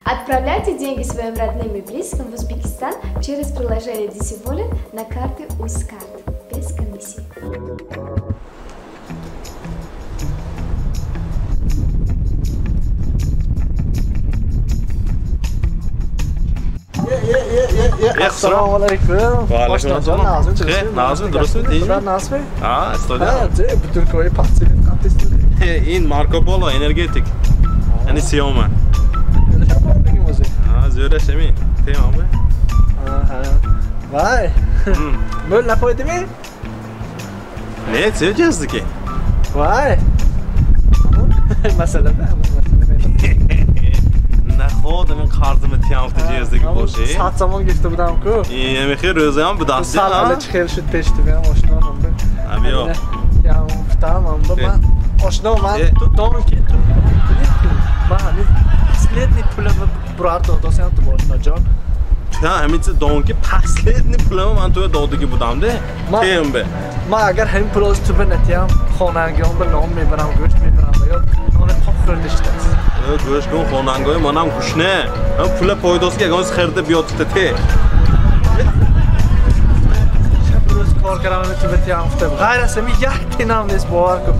Отправляйте деньги своим родным и близким в Узбекистан через приложение Desivollet на карты Узкарт без комиссии. Assalomu alaykum. Nazmi, durustmi? Nazmi? Ha, studiya. Ha, butun ko'y paxta In Marco Polo energetik. Yani Xiaomi. Ha, zo'rashmi? Tamammi? Ha. Vay. Böyle qo'ydimi? Ne seveceğiz ki? Vay. Mesela Naxoda men qarzimni tiyamtijez ki boşi. Saat zaman geçti bu damku. Mexir o'zi ham bu dasti. Salale chiqarish teshdim ham oshnomam bu. Abi yo'q. Ya tamam bu men oshnomam. Donki. Mahali. Последний пулами брат досам то можно жон. Ha, hamisi donki последний pulami men to'ya dodigi budamda. Tembe. Ma agar ham pulos tu benetiyam xonangam bir nom meberam go'sht meberam yo ona qo'qirdi ishda. Go'shtga xonangoy menam gushne. Men pula foydasiga g'oz xirdi biyotda te. Pulos kor karaman tu betiyam fte. G'ayrasami yak tinam nes boarku.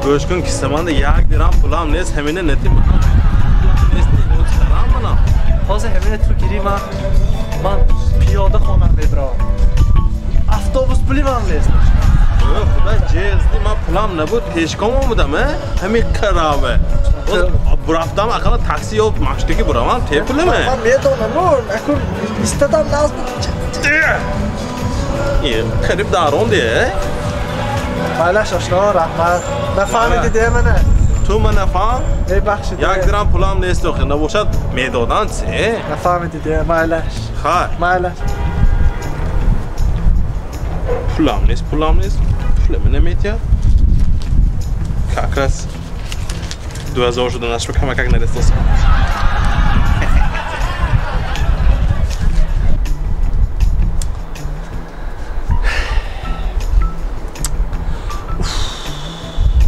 Go'shtga kisamanda yak diram pulam nes hamine netim. Hozir hamine tu girima. Man piyoda xonam meberam. Avtobus pulimam nes. Xudo jezdi men pulam ne bu peshkom omudam-a? Hami qarave. Bu haftam aqala taksi yo'q, mashtaki buraman, te pulimi? Men medonam, akun istadam lazım. Qarib daron de. Maylash oshno, rahmat. Nafamidi demana. Tu mana fam? Ey baxshi. Yak diram pulam nesto, xina bo'shat medodan se. Nafamidi de maylash. Ha. Maylash. Pulam nes. Pulamı ne metya? Как раз 2 уже до нашего камака на ресурс.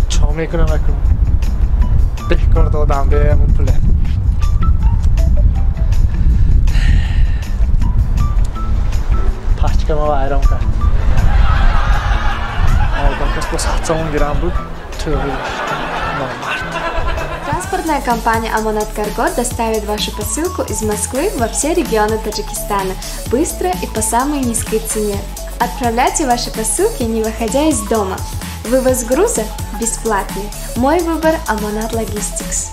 Çam ekonomi. Bekar dodam be bu pule. Paçkama ayran kart. Транспортная компания Amonat Cargo доставит вашу посылку из Москвы во все регионы Таджикистана быстро и по самой низкой цене. Отправляйте ваши посылки, не выходя из дома. Вывоз груза бесплатный. Мой выбор Amonat Logistics.